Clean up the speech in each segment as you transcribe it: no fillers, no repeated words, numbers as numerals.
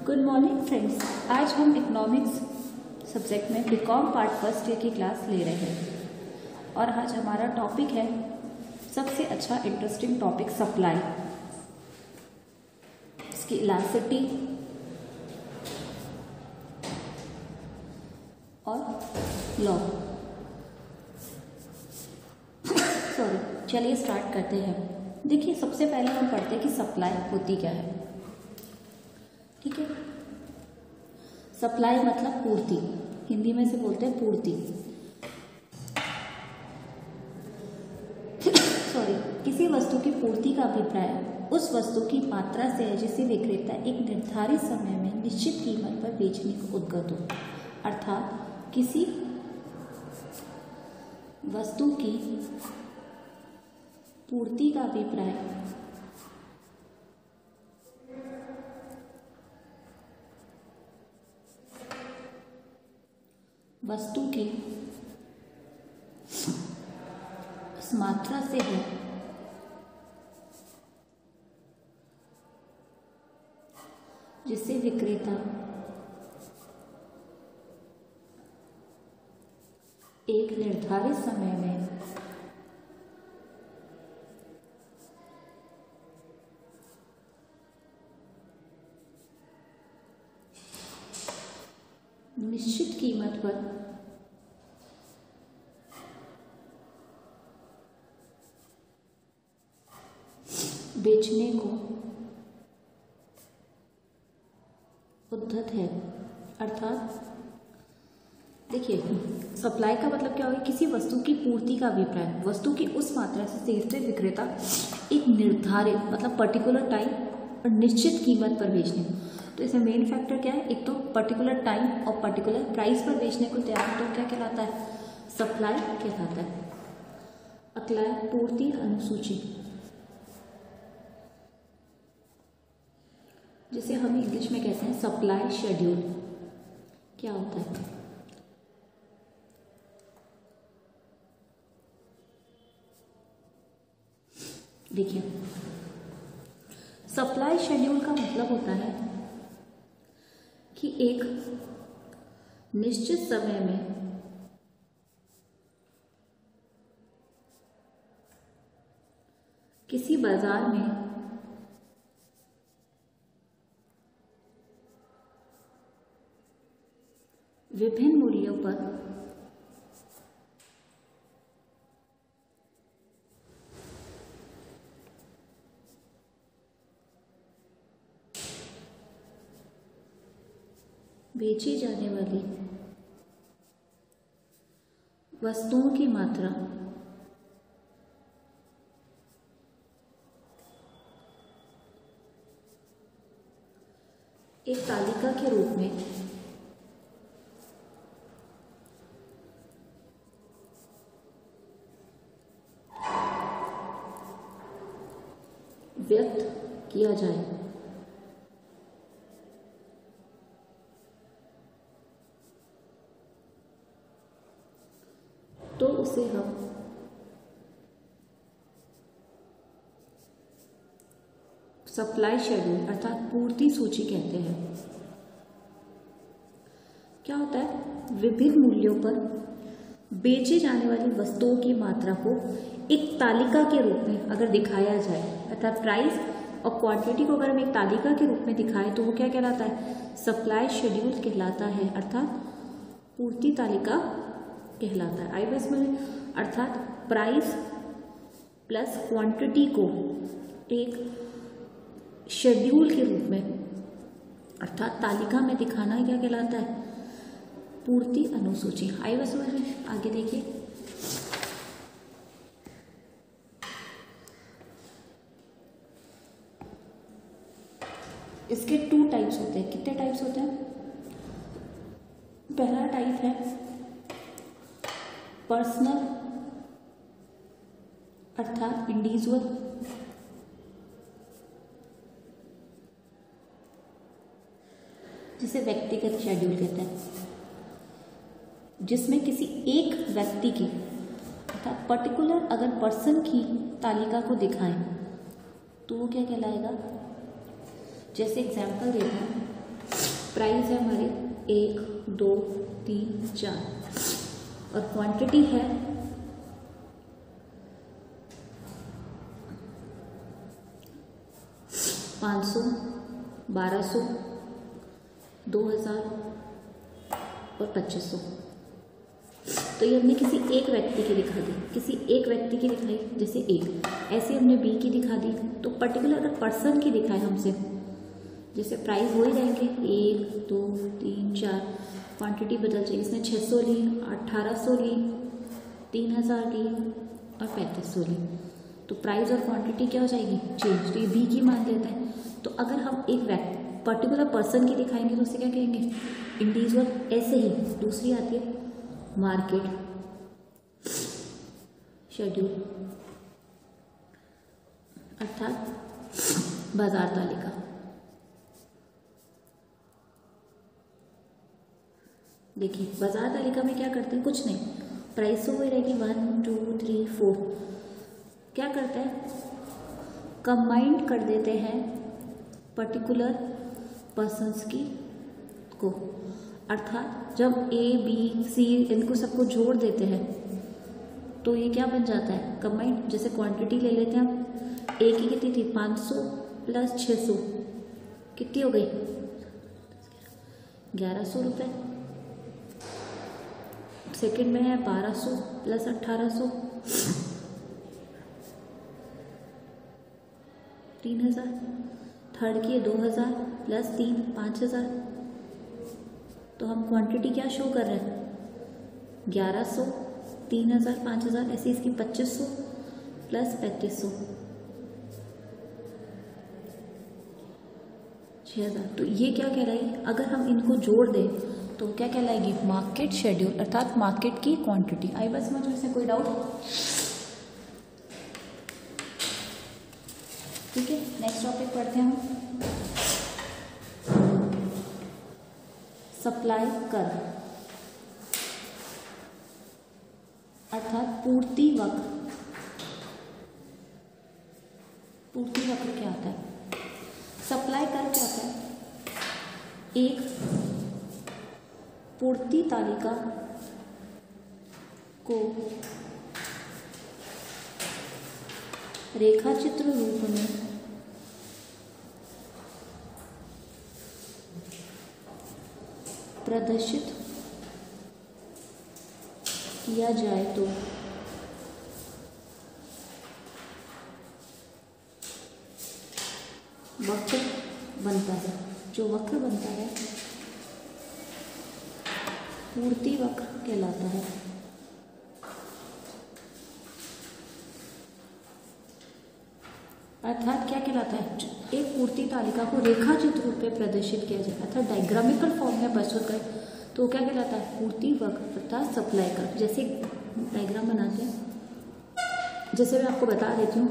Good morning friends. आज हम economics subject में बीकॉम पार्ट फर्स्ट ईयर की क्लास ले रहे हैं और आज हमारा टॉपिक है सबसे अच्छा इंटरेस्टिंग टॉपिक सप्लाई, इसकी इलास्टिसिटी और लॉ। चलिए स्टार्ट करते हैं। देखिए, सबसे पहले हम पढ़ते हैं कि सप्लाई होती क्या है। ठीक है, सप्लाई मतलब पूर्ति, हिंदी में से बोलते हैं पूर्ति। किसी वस्तु की पूर्ति का अभिप्राय उस वस्तु की मात्रा से है जिसे विक्रेता एक निर्धारित समय में निश्चित कीमत पर बेचने को उद्यत हो। अर्थात किसी वस्तु की पूर्ति का अभिप्राय वस्तु की उस मात्रा से है जिसे विक्रेता एक निर्धारित समय में निश्चित कीमत पर बेचने को उद्यत है। अर्थात देखिए, सप्लाई का मतलब क्या होगा? किसी वस्तु की पूर्ति का अभिप्राय वस्तु की उस मात्रा से विक्रेता एक निर्धारित मतलब पर्टिकुलर टाइम और निश्चित कीमत पर बेचने को। तो इसमें मेन फैक्टर क्या है? एक तो पर्टिकुलर टाइम और पर्टिकुलर प्राइस पर बेचने को तैयार, तो क्या कहलाता है? सप्लाई कहलाता है। अगला है पूर्ति अनुसूची, जिसे हम इंग्लिश में कहते हैं सप्लाई शेड्यूल। क्या होता है? देखिए, सप्लाई शेड्यूल का मतलब होता है कि एक निश्चित समय में किसी बाजार में विभिन्न मूल्यों पर बेची जाने वाली वस्तुओं की मात्रा एक तालिका के रूप में व्यक्त किया जाए। तो उसे हम सप्लाई शेड्यूल अर्थात पूर्ति सूची कहते हैं। क्या होता है? विभिन्न मूल्यों पर बेची जाने वाली वस्तुओं की मात्रा को एक तालिका के रूप में अगर दिखाया जाए, अर्थात प्राइस और क्वांटिटी को अगर हम एक तालिका के रूप में दिखाएं, तो वो क्या कहलाता है? सप्लाई शेड्यूल कहलाता है, अर्थात पूर्ति तालिका कहलाता है। आई बस में अर्थात प्राइस प्लस क्वांटिटी को एक शेड्यूल के रूप में अर्थात तालिका में दिखाना क्या कहलाता है? पूर्ति अनुसूची। आई बस में आगे देखिए, इसके 2 टाइप्स होते हैं। कितने टाइप्स होते हैं? पहला टाइप है पर्सनल अर्थात इंडिविजुअल, जिसे व्यक्तिगत शेड्यूल कहते हैं, जिसमें किसी एक व्यक्ति की अर्थात पर्टिकुलर अगर पर्सन की तालिका को दिखाएं तो वो क्या कहलाएगा? जैसे एग्जाम्पल देते हैं, प्राइस है हमारे 1 2 3 4 और क्वांटिटी है 500, 1200, 2000 और 2500। तो ये हमने किसी एक व्यक्ति की दिखा दी, किसी एक व्यक्ति की दिखाई, जैसे एक ऐसे हमने बी की दिखा दी। तो पर्टिकुलर अगर पर्सन की दिखाए हमसे, जैसे प्राइस वही रहेंगे 1 2 3 4, क्वांटिटी बदल जाएगी। इसने 600 ली, 1800 ली, 3000 ली और 3500 ली। तो प्राइस और क्वांटिटी क्या हो जाएगी, चेंज। तो ये बी की मान लेते हैं। तो अगर हम एक पर्टिकुलर पर्सन की दिखाएंगे तो उसे क्या कहेंगे, इंडिविजुअल। ऐसे ही दूसरी आती है मार्केट शेड्यूल, अर्थात बाजार तालिका। देखिए बाजार तालिका में क्या करते हैं, कुछ नहीं, प्राइस तो वही रहेगी 1 2 3 4। क्या करते हैं, कंबाइंड कर देते हैं पर्टिकुलर पर्सन्स की को, अर्थात जब ए बी सी इनको सबको जोड़ देते हैं तो ये क्या बन जाता है, कंबाइंड। जैसे क्वांटिटी ले लेते हैं हम, ए की कितनी थी 500 प्लस 600 कितनी हो गई 1100 रुपये। सेकंड में है 1200 प्लस 1800 3000। थर्ड की है 2000 प्लस 3 5000। तो हम क्वांटिटी क्या शो कर रहे हैं 1100 3000 5000, ऐसे इसकी 2500 प्लस 3500 6000। तो ये क्या कहलाएगी, अगर हम इनको जोड़ दें तो क्या कहलाएगी, मार्केट शेड्यूल, अर्थात मार्केट की क्वांटिटी। आई बस समझ में से कोई डाउट? ठीक है, नेक्स्ट टॉपिक पढ़ते हैं हम, सप्लाई कर्व, अर्थात पूर्ति वक्र। पूर्ति वक्र क्या होता है, सप्लाई कर्व क्या होता है, एक पूर्ति तालिका को रेखाचित्र रूप में प्रदर्शित किया जाए तो वक्र बनता है। जो वक्र बनता है पूर्ति वक्र कहलाता है। अर्थात क्या कहलाता है, एक पूर्ति तालिका को रेखाचित्र रूप में प्रदर्शित किया जाए, अर्थात डायग्रामिकल फॉर्म में प्रस्तुत करें तो क्या कहलाता है, पूर्ति वक्र अर्थात सप्लाई कर्व। जैसे डायग्राम बनाते हैं, जैसे मैं आपको बता देती हूँ,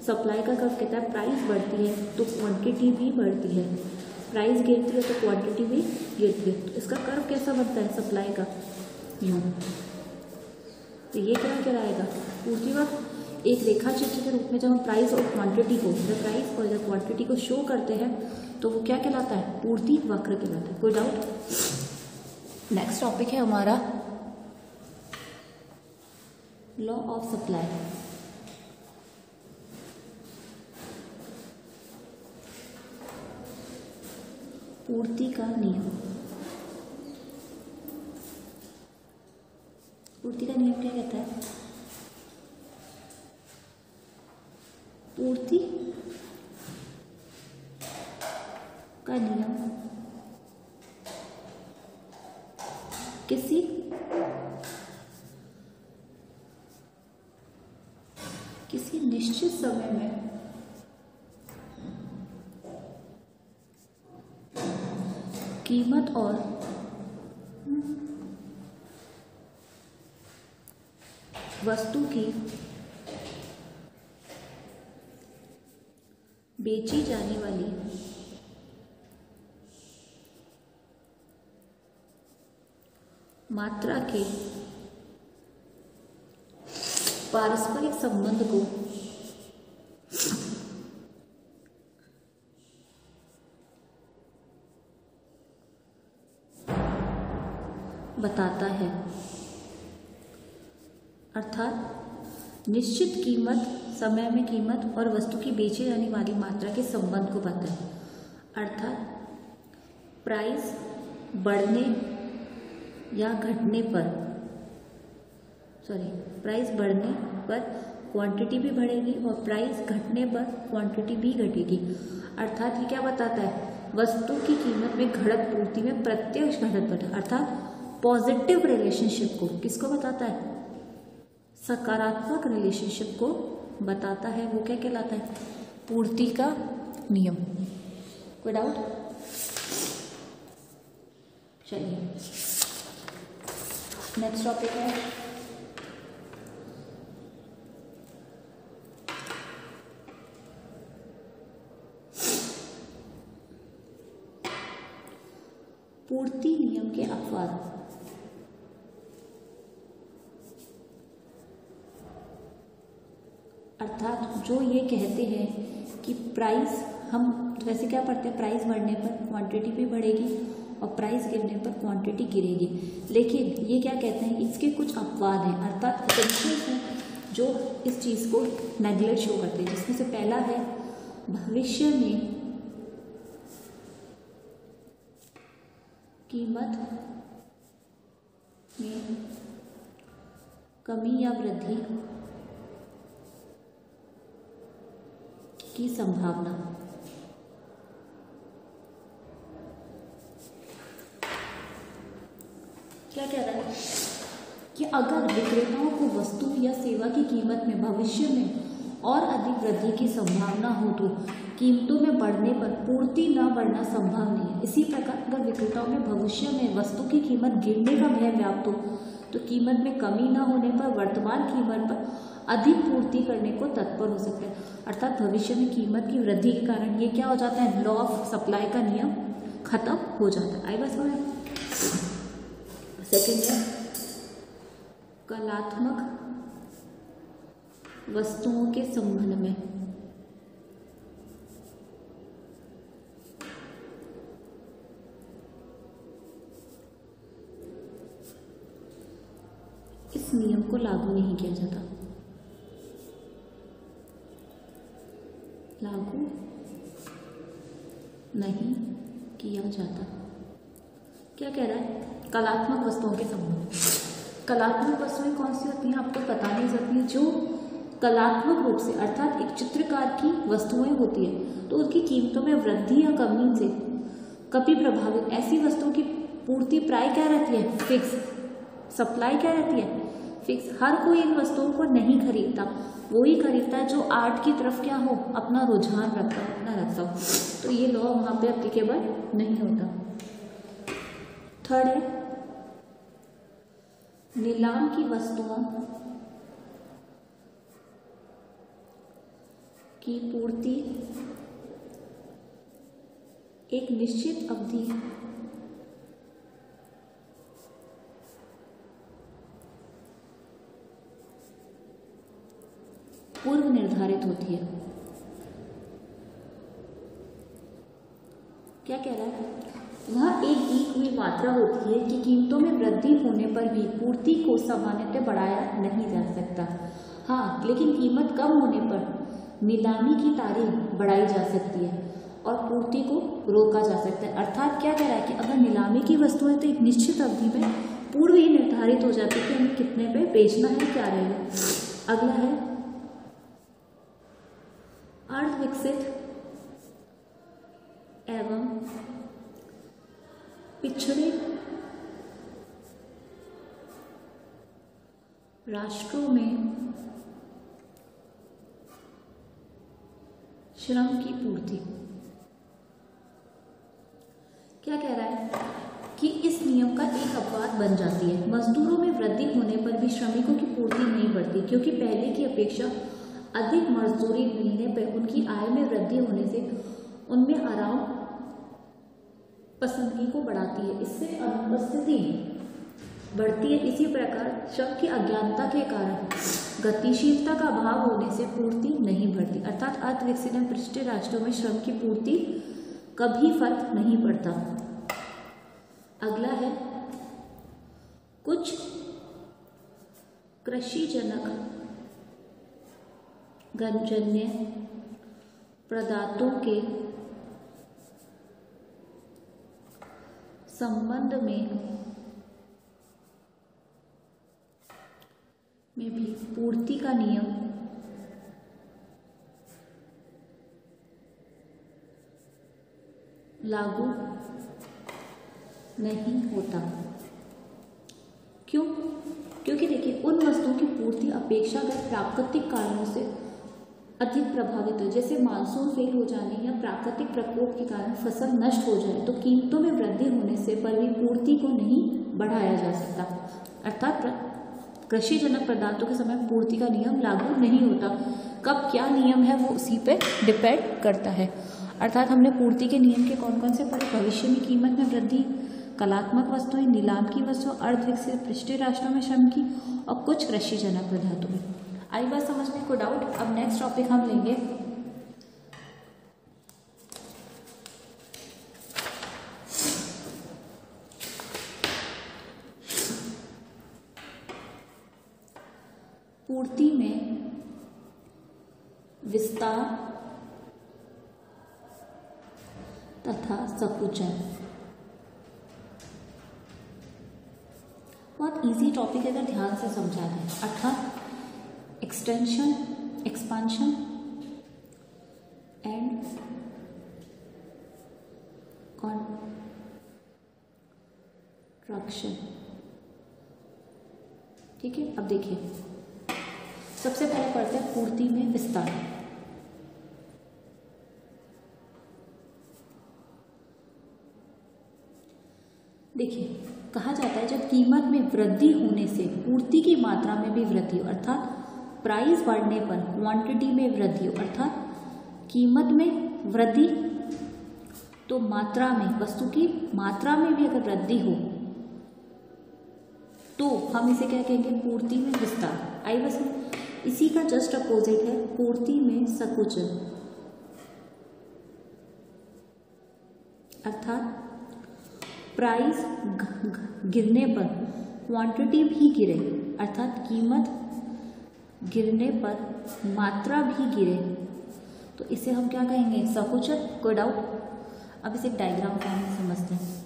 सप्लाई का कर्व कहता है प्राइस बढ़ती है तो क्वांटिटी भी बढ़ती है, प्राइस गिरती है तो क्वांटिटी भी गिरती है। तो इसका कर्व कैसा बनता है सप्लाई का, यूं। तो ये क्या कहलाएगा, पूर्ति वक्र। एक रेखा चित्र के रूप में जब हम प्राइस और क्वांटिटी को, जब प्राइस और जब क्वांटिटी को शो करते हैं तो वो क्या कहलाता है, पूर्ति वक्र कहलाता है। कोई डाउट? नेक्स्ट टॉपिक है हमारा लॉ ऑफ सप्लाई। पूर्ति का नियम। पूर्ति का नियम क्या कहता है, पूर्ति का नियम किसी निश्चित समय में कीमत और वस्तु की बेची जाने वाली मात्रा के पारस्परिक संबंध को बताता है, अर्थात निश्चित कीमत, समय में कीमत और वस्तु की बेची जाने वाली मात्रा के संबंध को बताता है। अर्थात प्राइस बढ़ने या घटने पर, प्राइस बढ़ने पर क्वांटिटी भी बढ़ेगी और प्राइस घटने पर क्वांटिटी भी घटेगी। अर्थात ये क्या बताता है, वस्तु की कीमत में घटत पूर्ति में प्रत्यक्ष घटत बढ़त, अर्थात पॉजिटिव रिलेशनशिप को किसको बताता है, सकारात्मक रिलेशनशिप को बताता है। वो क्या कहलाता है, पूर्ति का नियम। कोई डाउट? चलिए नेक्स्ट टॉपिक है पूर्ति नियम के अपवाद। अर्थात जो ये कहते हैं कि प्राइस, हम वैसे क्या पढ़ते हैं, प्राइस बढ़ने पर क्वांटिटी भी बढ़ेगी और प्राइस गिरने पर क्वांटिटी गिरेगी, लेकिन ये क्या कहते हैं, इसके कुछ अपवाद हैं, अर्थात कंडीशंस हैं जो इस चीज़ को नेगलेक्ट शो करते हैं। जिसमें से पहला है, भविष्य में कीमत में कमी या वृद्धि की संभावना। क्या कह रहा है कि अगर विक्रेताओं को वस्तु या सेवा की कीमत में भविष्य में और अधिक वृद्धि की संभावना हो तो कीमतों में बढ़ने पर पूर्ति न बढ़ना संभव नहीं है। इसी प्रकार अगर विक्रेताओं में भविष्य में वस्तु की कीमत गिरने का भय व्याप्त हो तो कीमत में कमी न होने पर वर्तमान कीमत पर अधिक पूर्ति करने को तत्पर हो सकते हैं। अर्थात भविष्य में कीमत की वृद्धि के कारण ये क्या हो जाता है, लॉ ऑफ सप्लाई का नियम खत्म हो जाता है। आई बस में सेकेंड है, कलात्मक वस्तुओं के संबंध में इस नियम को लागू नहीं किया जाता, लागू नहीं किया जाता। क्या कह रहा है, कलात्मक वस्तुओं के संबंध। कलात्मक वस्तुएं कौन सी होती हैं आपको पता नहीं सकती, जो कलात्मक रूप से अर्थात एक चित्रकार की वस्तुएं होती है तो उसकी कीमतों में वृद्धि या कमी से कभी प्रभावित ऐसी वस्तुओं की पूर्ति प्राय क्या रहती है, फिक्स। सप्लाई क्या रहती है, फिक्स। हर कोई इन वस्तुओं को नहीं खरीदता, वो ही खरीदता है जो आर्ट की तरफ क्या हो, अपना रुझान रखता हो, अपना रखता हो, तो ये लॉ वहाँ पे एप्लीकेबल नहीं होता। थर्ड है, नीलाम की वस्तुओं की पूर्ति एक निश्चित अवधि पूर्व निर्धारित होती है। क्या कह रहा है, वह एक दी हुई मात्रा होती है कि कीमतों में वृद्धि होने पर भी पूर्ति को सामान्यतः बढ़ाया नहीं जा सकता। हाँ, लेकिन कीमत कम होने पर नीलामी की तारीख बढ़ाई जा सकती है और पूर्ति को रोका जा सकता है। अर्थात क्या कह रहा है कि अगर नीलामी की वस्तु है तो एक निश्चित अवधि में पूर्व ही निर्धारित हो जाती है कि हमें कितने पे बेचना है, क्या रहेगा। अगला है अर्ध विकसित एवं पिछड़े राष्ट्रों में श्रम की पूर्ति। क्या कह रहा है कि इस नियम का एक अपवाद बन जाती है, मजदूरों में वृद्धि होने पर भी श्रमिकों की पूर्ति नहीं बढ़ती क्योंकि पहले की अपेक्षा अधिक मजदूरी मिलने पर उनकी आय में वृद्धि होने से उनमें आराम पसंदगी को बढ़ाती है, इससे अनुपस्थिति बढ़ती है। इसी प्रकार श्रम की अज्ञानता के कारण गतिशीलता का अभाव होने से पूर्ति नहीं बढ़ती। अर्थात अर्थविकसित एवं पिछड़े राष्ट्रों में श्रम की पूर्ति कभी फर्क नहीं पड़ता। अगला है कुछ कृषिजनक गंजन्य पदार्थों के संबंध में भी पूर्ति का नियम लागू नहीं होता। क्यों? क्योंकि देखिए उन वस्तुओं की पूर्ति अपेक्षाकृत प्राकृतिक कारणों से अधिक प्रभावित हो, जैसे मानसून फेल हो जाने या प्राकृतिक प्रकोप के कारण फसल नष्ट हो जाए तो कीमतों में वृद्धि होने से पर भी पूर्ति को नहीं बढ़ाया जा सकता। अर्थात कृषिजनक पदार्थों के समय पूर्ति का नियम लागू नहीं होता। कब क्या नियम है वो उसी पे डिपेंड करता है। अर्थात हमने पूर्ति के नियम के कौन कौन से पढ़े? भविष्य में कीमत में वृद्धि, कलात्मक वस्तुएं, नीलाम की वस्तुएं, अर्धविकसित पृष्ठीय राष्ट्रों में श्रम की और कुछ कृषिजनक पदार्थों में। आई बात समझ में? कोई डाउट? अब नेक्स्ट टॉपिक हम लेंगे पूर्ति में विस्तार तथा संकुचन। बहुत इजी टॉपिक है अगर ध्यान से समझा दें। अर्थात एक्सटेंशन, एक्सपांशन एंड कॉन्ट्रैक्शन। ठीक है, अब देखिए सबसे पहले पढ़ते हैं पूर्ति में विस्तार। देखिए कहा जाता है जब कीमत में वृद्धि होने से पूर्ति की मात्रा में भी वृद्धि हो, अर्थात प्राइस बढ़ने पर क्वांटिटी में वृद्धि हो, अर्थात कीमत में वृद्धि तो मात्रा में, वस्तु की मात्रा में भी अगर वृद्धि हो तो हम इसे क्या कहेंगे? पूर्ति में विस्तार। आई बस में इसी का जस्ट अपोजिट है पूर्ति में संकुचन। अर्थात प्राइस गिरने पर क्वांटिटी भी गिरे, अर्थात कीमत गिरने पर मात्रा भी गिरे तो इसे हम क्या कहेंगे? संकुचन। कोई डाउट? अब इसे डायग्राम फॉर्म में समझते हैं।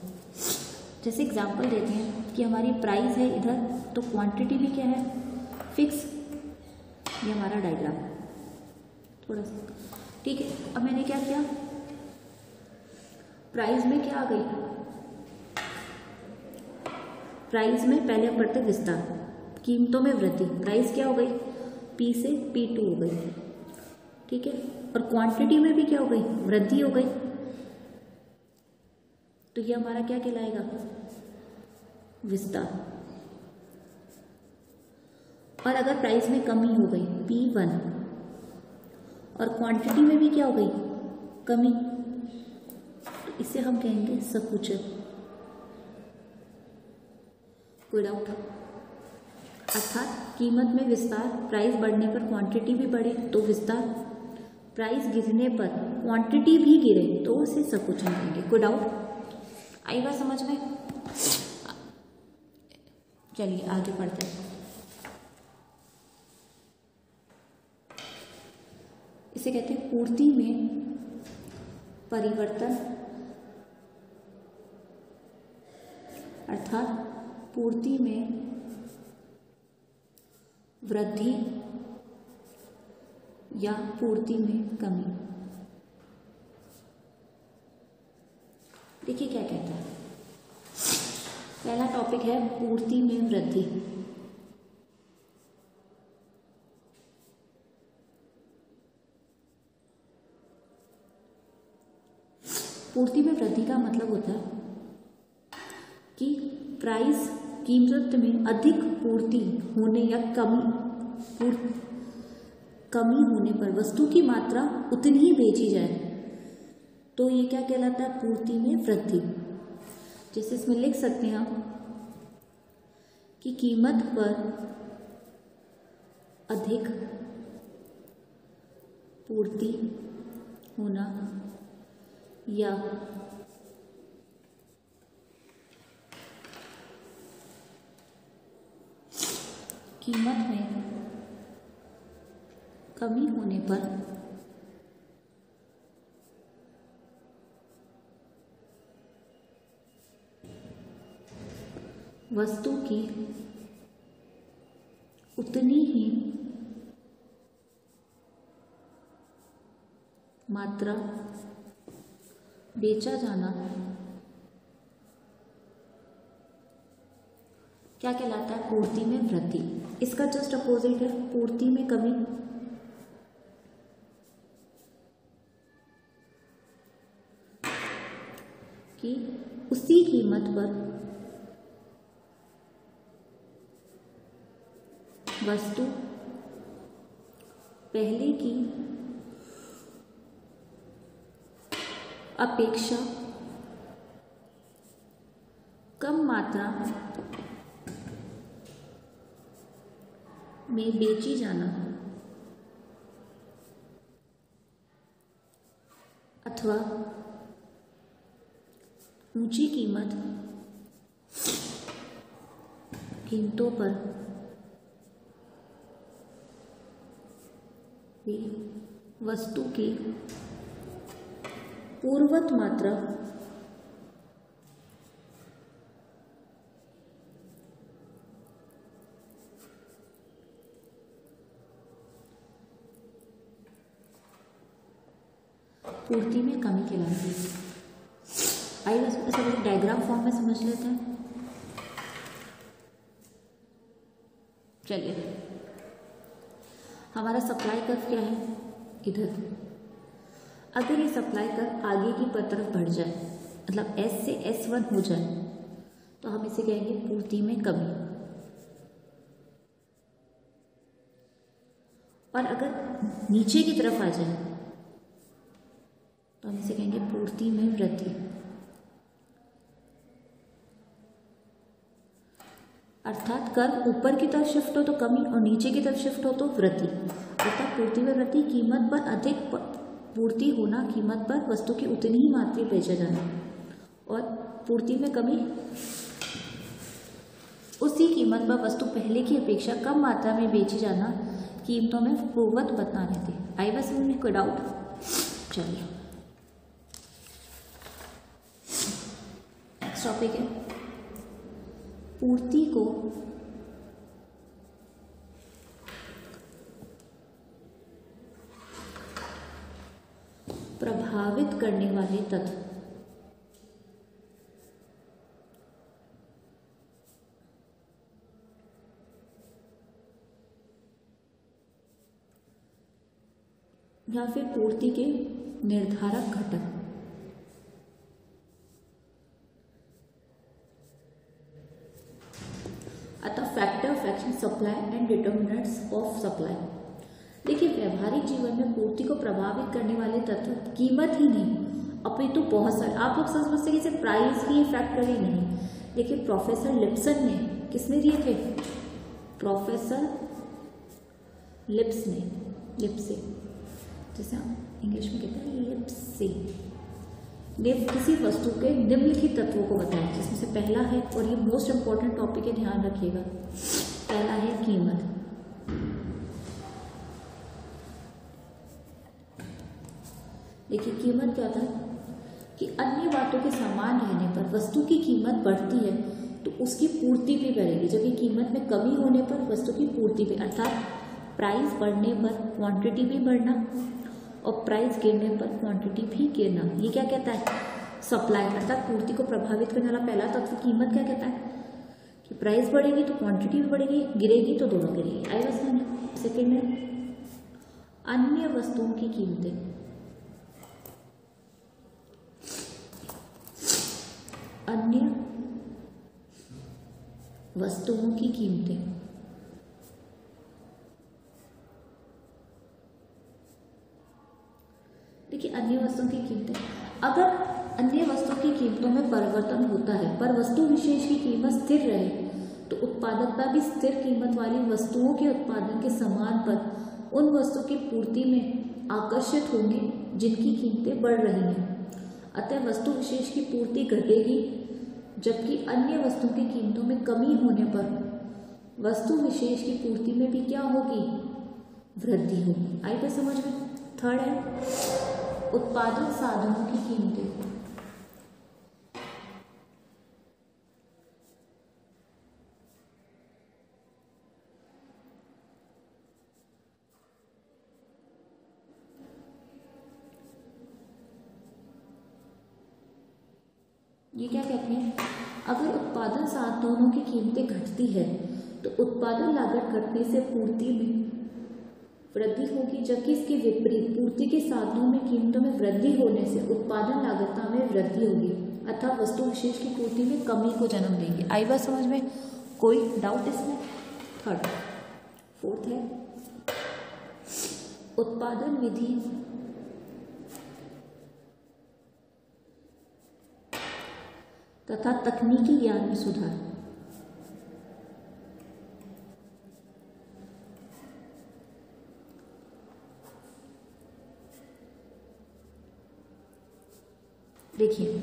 जैसे एग्जांपल देते हैं कि हमारी प्राइस है इधर तो क्वांटिटी भी क्या है? फिक्स। ये हमारा डायग्राम थोड़ा सा ठीक है। अब मैंने क्या किया? प्राइस में क्या आ गई? प्राइस में पहले हम पढ़ते विस्तार, कीमतों में वृद्धि, प्राइस क्या हो गई? P से P2 हो गई। ठीक है, और क्वांटिटी में भी क्या हो गई? वृद्धि हो गई। तो ये हमारा क्या कहलाएगा? विस्तार। और अगर प्राइस में कमी हो गई P1 और क्वांटिटी में भी क्या हो गई? कमी, तो इसे हम कहेंगे संकुचन। कोई डाउट? अर्थात कीमत में विस्तार, प्राइस बढ़ने पर क्वांटिटी भी बढ़े तो विस्तार, प्राइस गिरने पर क्वांटिटी भी गिरे तो उसे संकुचन कहेंगे। कोई डाउट? आई बात समझ में? चलिए आगे पढ़ते हैं। इसे कहते हैं पूर्ति में परिवर्तन, अर्थात पूर्ति में वृद्धि या पूर्ति में कमी। देखिए क्या कहता है। पहला टॉपिक है पूर्ति में वृद्धि। पूर्ति में वृद्धि का मतलब होता है कि प्राइस, कीमत में अधिक पूर्ति होने या कमी होने पर वस्तु की मात्रा उतनी ही बेची जाए तो ये क्या कहलाता है? पूर्ति में वृद्धि। जैसे इसमें लिख सकते हैं हम कि कीमत पर अधिक पूर्ति होना या कीमत में कमी होने पर वस्तु की उतनी ही मात्रा बेचा जाना क्या कहलाता है? पूर्ति में वृद्धि। इसका जस्ट अपोजिट है पूर्ति में कमी। कि उसी कीमत पर वस्तु पहले की अपेक्षा कम मात्रा में बेची जाना अथवा ऊंची कीमतों पर भी वस्तु की पूर्वत मात्रा पूर्ति में कमी कहलाती है। आइए इसको सब डायग्राम फॉर्म में समझ लेते हैं। चलिए, हमारा सप्लाई कर्व क्या है? इधर। अगर ये सप्लाई कर्व आगे की तरफ बढ़ जाए, मतलब S से S1 हो जाए, तो हम इसे कहेंगे पूर्ति में कमी। और अगर नीचे की तरफ आ जाए तो हम इसे कहेंगे पूर्ति में वृद्धि। अर्थात कर्व ऊपर की तरफ शिफ्ट हो तो कमी और नीचे की तरफ शिफ्ट हो तो वृद्धि। अर्थात पूर्ति में वृद्धि, कीमत पर अधिक पूर्ति होना, कीमत पर वस्तु की उतनी ही मात्रा बेचा जाना। और पूर्ति में कमी, उसी कीमत पर वस्तु पहले की अपेक्षा कम मात्रा में बेची जाना, कीमतों में पूर्वत बताने थे। आई बस में कोई डाउट? चलिए, नेक्स्ट टॉपिक है पूर्ति को प्रभावित करने वाले तत्व। या फिर पूर्ति के निर्धारक घटक। अतः factor, fraction, supply and determinants of supply. देखिए, व्यवहारिक जीवन में पूर्ति को प्रभावित करने वाले तत्व कीमत ही नहीं, अपितु बहुत सारे। आप लोग समझते हैं कि प्राइस ही फैक्टर ही नहीं। देखिए, प्रोफेसर लिप्सन ने, किसने दिए थे? प्रोफेसर लिप्से, जैसे इंग्लिश में कहते हैं लिप्से, ने किसी वस्तु के निम्नलिखित तत्वों को बताया, जिसमें से पहला है, और ये मोस्ट इंपॉर्टेंट टॉपिक है, ध्यान रखिएगा। पहला है कीमत। देखिए, कीमत क्या था कि अन्य बातों के समान रहने पर वस्तु की कीमत बढ़ती है तो उसकी पूर्ति भी बढ़ेगी, जबकि कीमत में कमी होने पर वस्तु की पूर्ति भी। अर्थात प्राइस बढ़ने पर क्वांटिटी भी बढ़ना और प्राइस गिरने पर क्वांटिटी भी गिरना। ये क्या कहता है? सप्लाई। अर्थात पूर्ति को प्रभावित करने वाला पहला तत्व कीमत क्या कहता है कि प्राइस बढ़ेगी तो क्वांटिटी भी बढ़ेगी, गिरेगी तो दोनों गिरेगी। आई बस में। सेकेंड है अन्य वस्तुओं की कीमतें। अन्य वस्तुओं की कीमतें। देखिए, अन्य वस्तुओं की कीमतें, अगर अन्य वस्तुओं की कीमतों में परिवर्तन होता है पर वस्तु विशेष की कीमत स्थिर रहे तो उत्पादकता भी स्थिर कीमत वाली वस्तुओं के उत्पादन के समान पर उन वस्तु की पूर्ति में आकर्षित होंगे जिनकी कीमतें बढ़ रही हैं। अतः वस्तु विशेष की पूर्ति घटेगी, जबकि अन्य वस्तुओं की कीमतों में कमी होने पर वस्तु विशेष की पूर्ति में भी क्या होगी, वृद्धि होगी। आई बात समझ में। थर्ड है उत्पादन साधनों की कीमतें। ये क्या कहते हैं, अगर उत्पादन साधनों की कीमतें घटती है तो उत्पादन लागत घटने से पूर्ति में वृद्धि होगी, जबकि इसके विपरीत पूर्ति के साधनों में कीमतों में वृद्धि होने से उत्पादन लागत में वृद्धि होगी, अर्थात वस्तु विशेष की पूर्ति में कमी को जन्म देगी। आई बात समझ में, कोई डाउट इसमें। थर्ड। फोर्थ है उत्पादन विधि तथा तकनीकी ज्ञान में सुधार। देखिए,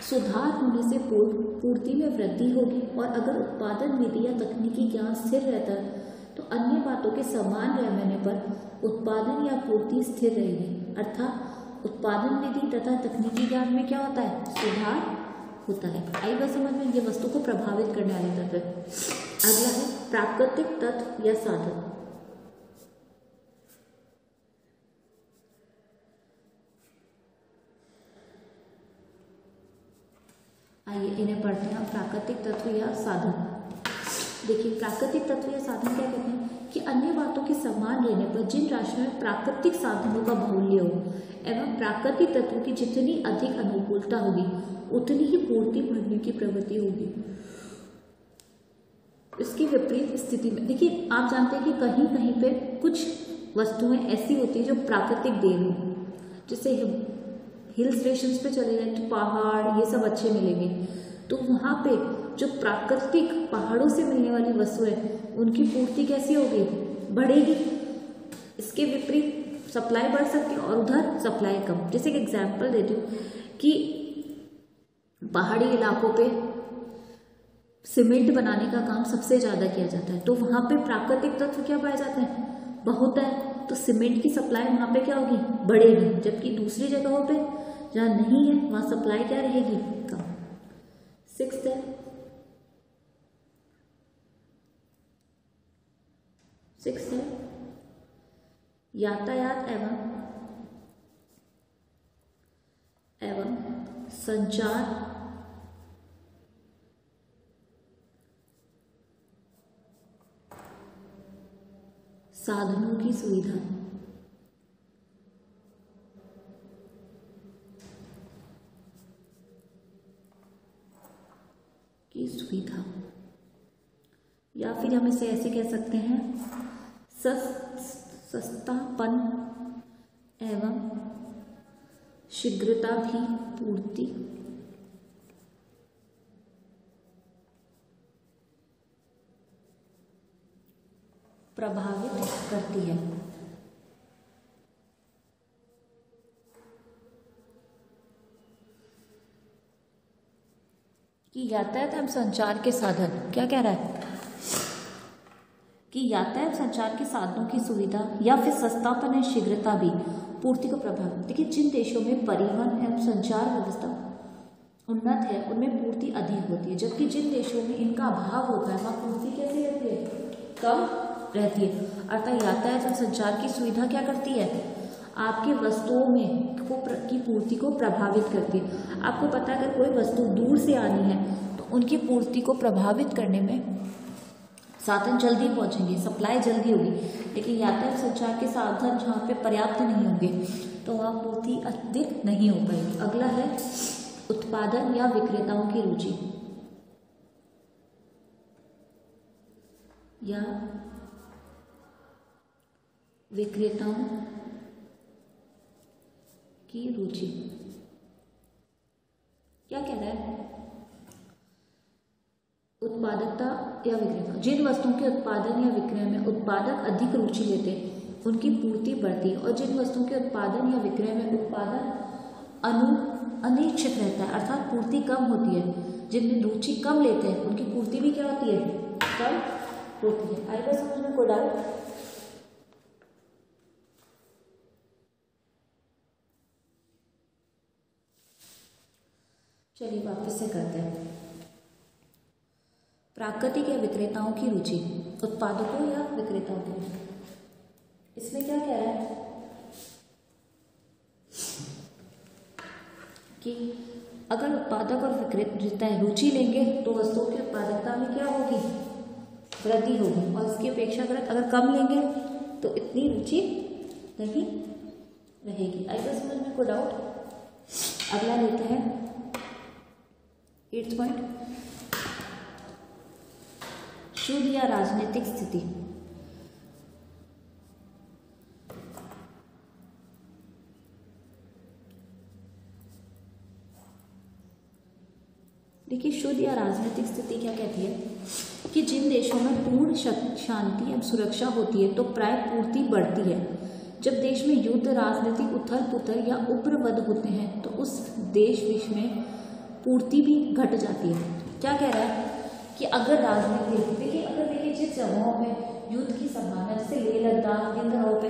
सुधार होने से पूर्ति में वृद्धि होगी, और अगर उत्पादन विधि या तकनीकी ज्ञान स्थिर रहता है तो अन्य बातों के समान रहने पर उत्पादन या पूर्ति स्थिर रहेगी, अर्थात उत्पादन विधि तथा तकनीकी ज्ञान में क्या होता है, सुधार होता है। आई बात समझ में। ये वस्तु को प्रभावित करने वाले तत्व। अगला है प्राकृतिक तत्व या साधन। आइए इन्हें पढ़ते हैं। प्राकृतिक तत्व या साधन। देखिए, प्राकृतिक तत्व या साधन क्या कहते हैं कि अन्य बातों के समान रहने पर जिन राशियों में प्राकृतिक साधनों का बाहुल्य हो एवं प्राकृतिक तत्वों की जितनी अधिक अनुकूलता होगी उतनी ही पूर्ति बढ़ने की प्रवृत्ति होगी। इसकी विपरीत स्थिति में देखिए, आप जानते हैं कि कहीं कहीं पे कुछ वस्तुएं ऐसी होती है जो प्राकृतिक देन हो, जैसे हिल स्टेशंस पे चले जाए तो पहाड़ ये सब अच्छे मिलेंगे, तो वहाँ पे जो प्राकृतिक पहाड़ों से मिलने वाली वस्तुएं उनकी पूर्ति कैसी होगी, बढ़ेगी। इसके विपरीत सप्लाई बढ़ सकती है और उधर सप्लाई कम। जैसे एक एग्जांपल देती हूँ कि पहाड़ी इलाकों पे सीमेंट बनाने का काम सबसे ज़्यादा किया जाता है, तो वहाँ पे प्राकृतिक तत्व क्या पाए जाते हैं, बहुत है, तो सीमेंट की सप्लाई वहाँ पे क्या होगी, बढ़ेगी। जबकि दूसरी जगहों पे जहाँ नहीं है वहाँ सप्लाई क्या रहेगी, कम। सिक्स्थ है यातायात एवं संचार साधनों की सुविधा। या फिर हम इसे ऐसे कह सकते हैं सस्तापन एवं शीघ्रता भी पूर्ति प्रभावित करती है। कि यातायात एवं संचार के साधन, क्या कह रहा है कि यातायात संचार के साधनों की सुविधा या फिर सस्तापन या शीघ्रता भी पूर्ति को प्रभावित। देखिए, जिन देशों में परिवहन एवं संचार व्यवस्था उन्नत है उनमें पूर्ति अधिक होती है, जबकि जिन देशों में इनका अभाव होता है वहाँ पूर्ति कैसी रहती है, कम रहती है। अर्थात यातायात एवं संचार की सुविधा क्या करती है, आपकी वस्तुओं में की पूर्ति को प्रभावित करती है। आपको पता है अगर कोई वस्तु दूर से आनी है तो उनकी पूर्ति को प्रभावित करने में साधन जल्दी पहुंचेंगे, सप्लाई जल्दी होगी। लेकिन यातायात संचार के साधन जहाँ पे पर्याप्त नहीं होंगे तो वहाँ पूर्ति अधिक नहीं हो पाएगी। अगला है उत्पादन या विक्रेताओं की रुचि या विक्रेताओं की रुचि। क्या कह रहा है, उत्पादकता या विक्रेता, जिन वस्तुओं के उत्पादन या विक्रय में उत्पादक अधिक रुचि लेते हैं उनकी पूर्ति बढ़ती है, और जिन वस्तुओं के उत्पादन या विक्रय में उत्पादन अनिश्चित रहता है अर्थात पूर्ति कम होती है, जिनमें रुचि कम लेते हैं उनकी पूर्ति भी क्या होती है, कम होती है। आई बात समझ में? कोई डाउट? चलिए वापस से करते हैं। प्राकृतिक या विक्रेताओं की रुचि, उत्पादकों या विक्रेताओं की रुचि। इसमें क्या कह रहा है कि अगर उत्पादक और विक्रेता रुचि लेंगे तो वस्तुओं की उत्पादकता में क्या होगी? वृद्धि होगी। और इसकी अपेक्षाकृत अगर कम लेंगे तो इतनी रुचि नहीं रहेगी। आई बात समझ में? कोई डाउट? अगला लेते हैं 8th पॉइंट, शुद्ध या राजनीतिक स्थिति। देखिए, शुद्ध या राजनीतिक स्थिति क्या कहती है कि जिन देशों में पूर्ण शांति एवं सुरक्षा होती है तो प्राय पूर्ति बढ़ती है। जब देश में युद्ध, राजनीतिक उथल पुथल या उग्रवाद होते हैं तो उस देश विश में पूर्ति भी घट जाती है। क्या कह रहा है कि अगर राजनीति, देखिए जिस जगहों में युद्ध की संभावना, जैसे लेह लद्दाख, इन जगहों पे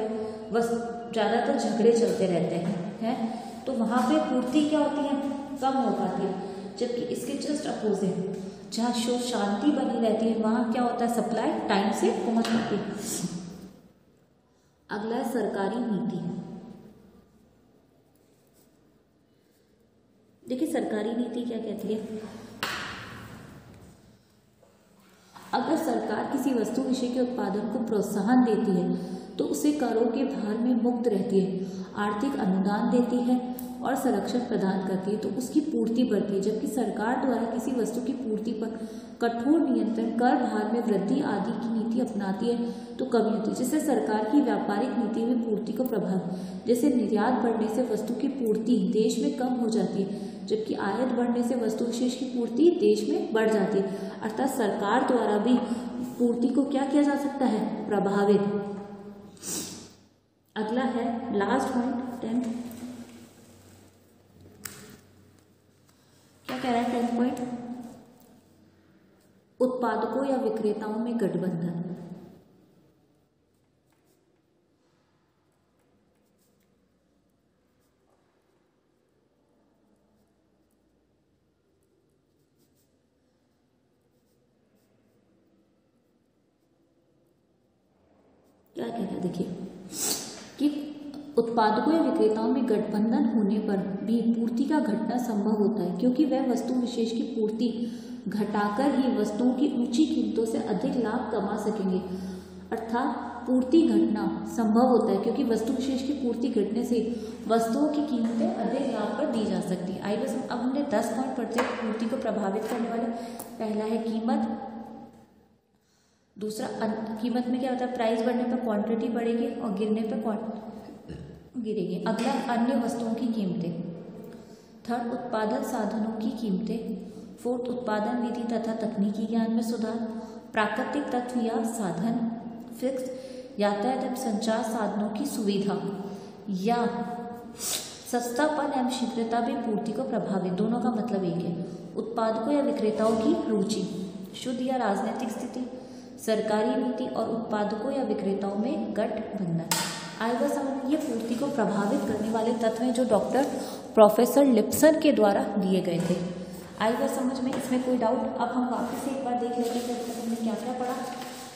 बस ज़्यादातर झगड़े चलते रहते हैं तो वहाँ पे पूर्ति क्या होती है? कम हो पाती है। जबकि इसके जस्ट अपोजिट जहाँ शांति बनी रहती है वहाँ क्या होता है? सप्लाई टाइम से पहुँच पाती है। अगला है सरकारी नीति। देखिए, सरकारी नीति क्या कहती है? अगर सरकार किसी वस्तु विषय के उत्पादन को प्रोत्साहन देती है तो उसे करों के भार में मुक्त रहती है, आर्थिक अनुदान देती है और संरक्षण प्रदान करती है तो उसकी पूर्ति बढ़ती है। जबकि सरकार द्वारा किसी वस्तु की पूर्ति पर कठोर नियंत्रण, कर भार में वृद्धि आदि की नीति अपनाती है तो कमी होती है। जिससे सरकार की व्यापारिक नीति में पूर्ति को प्रभाव, जैसे निर्यात बढ़ने से वस्तु की पूर्ति देश में कम हो जाती है, जबकि आयात बढ़ने से वस्तु विशेष की पूर्ति देश में बढ़ जाती है। अर्थात सरकार द्वारा भी पूर्ति को क्या किया जा सकता है? प्रभावित। अगला है लास्ट पॉइंट 10th। क्या कह रहा है 10th पॉइंट? उत्पादकों या विक्रेताओं में गठबंधन। क्या कह रहा है? देखिए कि उत्पादकों या विक्रेताओं में गठबंधन होने पर भी पूर्ति का घटना संभव होता है, क्योंकि वह वस्तु विशेष की पूर्ति घटाकर ही वस्तुओं की ऊंची कीमतों से अधिक लाभ कमा सकेंगे। अर्थात पूर्ति घटना संभव होता है क्योंकि वस्तु विशेष की पूर्ति घटने से वस्तुओं की कीमतें अधिक लाभ पर दी जा सकती है। आइए बस अब हमने 10 पॉइंट पढ़ते हैं पूर्ति को प्रभावित करने वाले। पहला है कीमत, दूसरा कीमत में क्या होता है? प्राइस बढ़ने पर क्वांटिटी बढ़ेगी और गिरने पर गिरेगी। अगला अन्य वस्तुओं की कीमतें। थर्ड उत्पादन साधनों की कीमतें। फोर्थ उत्पादन विधि तथा तकनीकी ज्ञान में सुधार। प्राकृतिक तत्व या साधन। फिक्स यातायात एवं संचार साधनों की सुविधा या सस्तापन एवं शीघ्रता भी पूर्ति को प्रभावित। दोनों का मतलब एक है। उत्पादकों या विक्रेताओं की रुचि, शुद्ध या राजनीतिक स्थिति, सरकारी नीति और उत्पादकों या विक्रेताओं में गठबंधन। आएगा समझ। ये पूर्ति को प्रभावित करने वाले तत्व हैं जो डॉक्टर प्रोफेसर लिप्सन के द्वारा दिए गए थे। आएगा समझ में? इसमें कोई डाउट? अब हम वापस से एक बार देख लेते हैं कि हमने क्या क्या पढ़ा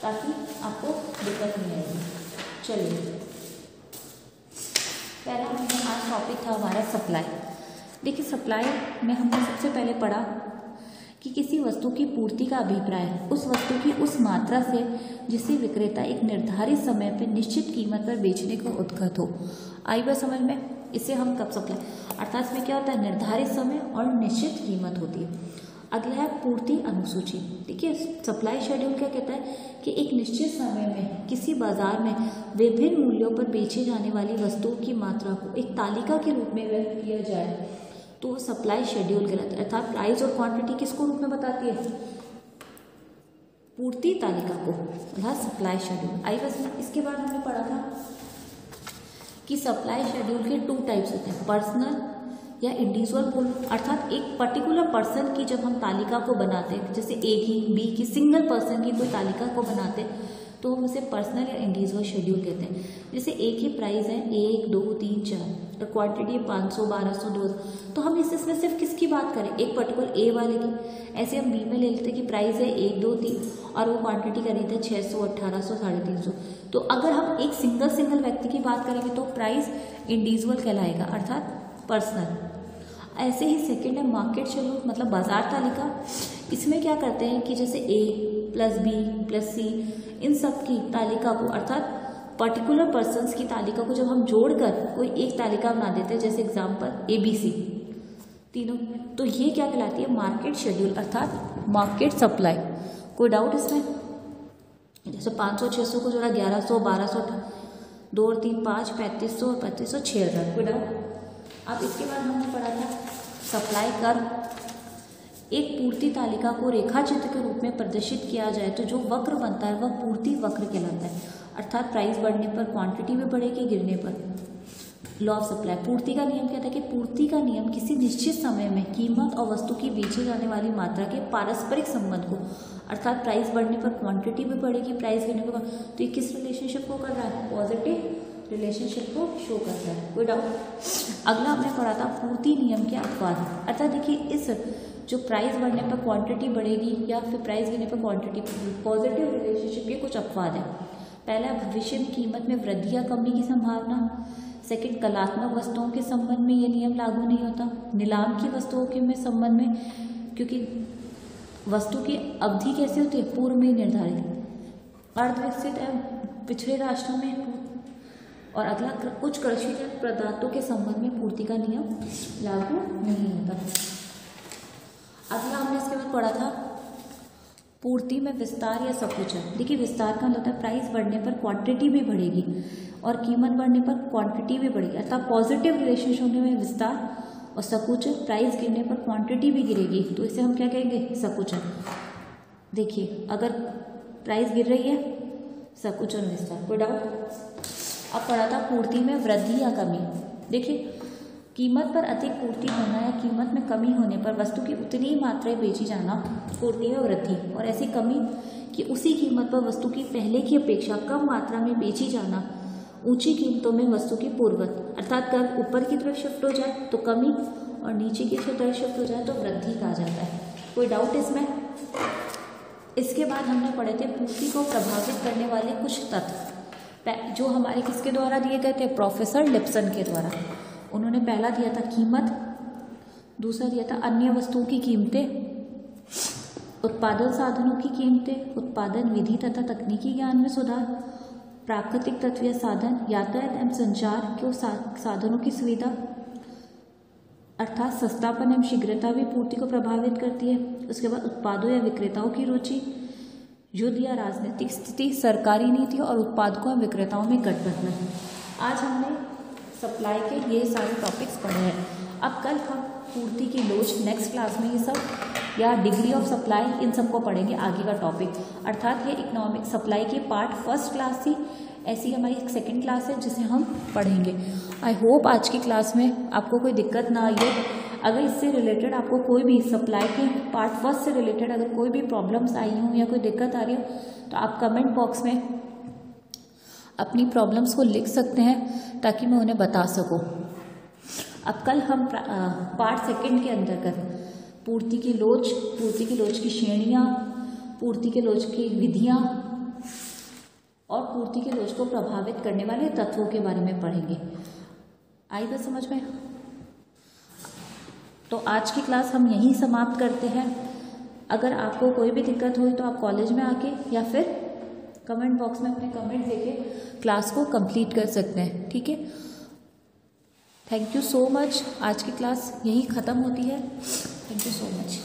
ताकि आपको दिक्कत नहीं आएगी। चलिए, पहला हमारा आज टॉपिक था हमारा सप्लाई। देखिए, सप्लाई में हमने सबसे पहले पढ़ा कि किसी वस्तु की पूर्ति का अभिप्राय है उस वस्तु की उस मात्रा से जिसे विक्रेता एक निर्धारित समय पर निश्चित कीमत पर बेचने को उद्यत हो। आई बात समझ में? इसे हम कब सप्लाई, अर्थात इसमें क्या होता है? निर्धारित समय और निश्चित कीमत होती है। अगला है पूर्ति अनुसूची। देखिए, सप्लाई शेड्यूल क्या कहता है कि एक निश्चित समय में किसी बाजार में विभिन्न मूल्यों पर बेची जाने वाली वस्तुओं की मात्रा को एक तालिका के रूप में व्यक्त किया जाए तो वो सप्लाई शेड्यूल कहलाता है। अर्थात प्राइस और क्वांटिटी किसको रूप में बताती है? पूर्ति तालिका को, अर्थात सप्लाई शेड्यूल। आई बस इसके बाद हमने पढ़ा था कि सप्लाई शेड्यूल के 2 टाइप्स होते हैं, पर्सनल या इंडिविजुअल पूल, अर्थात एक पर्टिकुलर पर्सन की जब हम तालिका को बनाते हैं, जैसे ए की बी की सिंगल पर्सन की कोई तालिका को बनाते हैं तो हम उसे पर्सनल या इंडिविजुअल शेड्यूल कहते हैं। जैसे ए की प्राइस है 1 2 3 4, क्वांटिटी है 500 1200 200, तो हम इसमें सिर्फ किसकी बात करें, एक पर्टिकुलर ए वाले की। ऐसे हम बी में ले लेते हैं कि प्राइस है 1 2 3 और वो क्वांटिटी का रेट है 600 1800 350। तो अगर हम एक सिंगल व्यक्ति की बात करेंगे तो प्राइस इंडिविजुअल कहलाएगा, अर्थात पर्सनल। ऐसे ही सेकंड है मार्केट शेड्यूल, मतलब बाजार तालिका। इसमें क्या करते हैं कि जैसे ए प्लस बी प्लस सी इन सब की तालिका को, अर्थात पर्टिकुलर पर्सन्स की तालिका को जब हम जोड़कर कोई एक तालिका बना देते हैं, जैसे एग्जांपल ABC तीनों, तो ये क्या कहलाती है, मार्केट शेड्यूल, अर्थात मार्केट सप्लाई। कोई डाउट इसमें? जैसे 500 600 को जोड़ा 1100 1200 2 और 3 5 3500 3500 6000। कोई डाउट? अब इसके बाद हमने पढ़ा था सप्लाई कर्व। एक पूर्ति तालिका को रेखा चित्र के रूप में प्रदर्शित किया जाए तो जो वक्र बनता है वह पूर्ति वक्र कहलाता है, अर्थात प्राइस बढ़ने पर क्वांटिटी भी बढ़ेगी, गिरने पर। लॉ ऑफ सप्लाई, पूर्ति का नियम कहता है कि पूर्ति का नियम किसी निश्चित समय में कीमत और वस्तु की बेची जाने वाली मात्रा के पारस्परिक संबंध को, अर्थात प्राइस बढ़ने पर क्वांटिटी भी बढ़ेगी, प्राइस गिरने पर, तो ये किस रिलेशनशिप को कर रहा है, पॉजिटिव रिलेशनशिप को शो करता है। कोई डाउट? अगला हमने पढ़ा था पूर्ति नियम के अपवाद, अर्थात देखिए इस जो प्राइस बढ़ने पर क्वांटिटी बढ़ेगी या फिर प्राइस गिरने पर क्वांटिटी, पॉजिटिव रिलेशनशिप के कुछ अपवाद है। पहला, भविष्य में कीमत में वृद्धि या कमी की संभावना। सेकंड, कलात्मक वस्तुओं के संबंध में ये नियम लागू नहीं होता। नीलाम की वस्तुओं के में संबंध में, क्योंकि वस्तु की अवधि कैसे होती है, पूर्व में निर्धारित। अर्धविकसित एवं पिछड़े राष्ट्रों में। और अगला, कुछ कृषि पदार्थों के संबंध में पूर्ति का नियम लागू नहीं होता। अगला हमने इसके बाद पढ़ा था पूर्ति में विस्तार या संकुचन। देखिए विस्तार का मतलब प्राइस बढ़ने पर क्वांटिटी भी बढ़ेगी और कीमत बढ़ने पर क्वांटिटी भी बढ़ेगी, अर्थात पॉजिटिव रिलेशनशिप होने में विस्तार, और संकुचन प्राइस गिरने पर क्वांटिटी भी गिरेगी, तो इसे हम क्या कहेंगे, संकुचन। देखिए अगर प्राइस गिर रही है, संकुचन विस्तार। कोई डाउट? अब पढ़ा था पूर्ति में वृद्धि या कमी। देखिए कीमत पर अधिक पूर्ति होना या कीमत में कमी होने पर वस्तु की उतनी ही मात्रा बेची जाना पूर्ति में वृद्धि, और ऐसी कमी कि उसी कीमत पर वस्तु की पहले की अपेक्षा कम मात्रा में बेची जाना ऊंची कीमतों में वस्तु की पूर्वत, अर्थात कर्व ऊपर की तरफ शिफ्ट हो जाए तो कमी और नीचे की तरफ शिफ्ट हो जाए तो वृद्धि कहा जाता है। कोई डाउट इसमें? इसके बाद हमने पढ़े थे पूर्ति को प्रभावित करने वाले कुछ तत्व, जो हमारे किसके द्वारा दिए गए थे, प्रोफेसर लिप्सन के द्वारा। उन्होंने पहला दिया था कीमत, दूसरा दिया था अन्य वस्तुओं की कीमतें, उत्पादन साधनों की कीमतें, उत्पादन विधि तथा तकनीकी ज्ञान में सुधार, प्राकृतिक तत्व या साधन, यातायात एवं संचार के साधनों की सुविधा, अर्थात सस्तापन एवं शीघ्रता भी पूर्ति को प्रभावित करती है। उसके बाद उत्पादों या विक्रेताओं की रुचि, युद्ध या राजनीतिक स्थिति, सरकारी नीति और उत्पादकों और विक्रेताओं में गठबंधन। आज हमने सप्लाई के ये सारे टॉपिक्स पढ़े हैं। अब कल हम पूर्ति की लोच, नेक्स्ट क्लास में ये सब, या डिग्री ऑफ सप्लाई, इन सबको पढ़ेंगे आगे का टॉपिक। अर्थात ये इकोनॉमिक सप्लाई की पार्ट फर्स्ट क्लास थी, ऐसी हमारी एक सेकेंड क्लास है जिसे हम पढ़ेंगे। आई होप आज की क्लास में आपको कोई दिक्कत ना आई हो। अगर इससे रिलेटेड आपको कोई भी सप्लाई के पार्ट फर्स्ट से रिलेटेड अगर कोई भी प्रॉब्लम्स आई हों या कोई दिक्कत आ रही हो तो आप कमेंट बॉक्स में अपनी प्रॉब्लम्स को लिख सकते हैं ताकि मैं उन्हें बता सकूं। अब कल हम पार्ट सेकंड के अंतर्गत पूर्ति की लोच की श्रेणियाँ, पूर्ति के लोच की विधियाँ और पूर्ति के लोच को प्रभावित करने वाले तत्वों के बारे में पढ़ेंगे। आई बात समझ में? तो आज की क्लास हम यहीं समाप्त करते हैं। अगर आपको कोई भी दिक्कत हुई तो आप कॉलेज में आके या फिर कमेंट बॉक्स में अपने कमेंट देके क्लास को कंप्लीट कर सकते हैं। ठीक है, थैंक यू सो मच। आज की क्लास यहीं ख़त्म होती है। Thank you so much.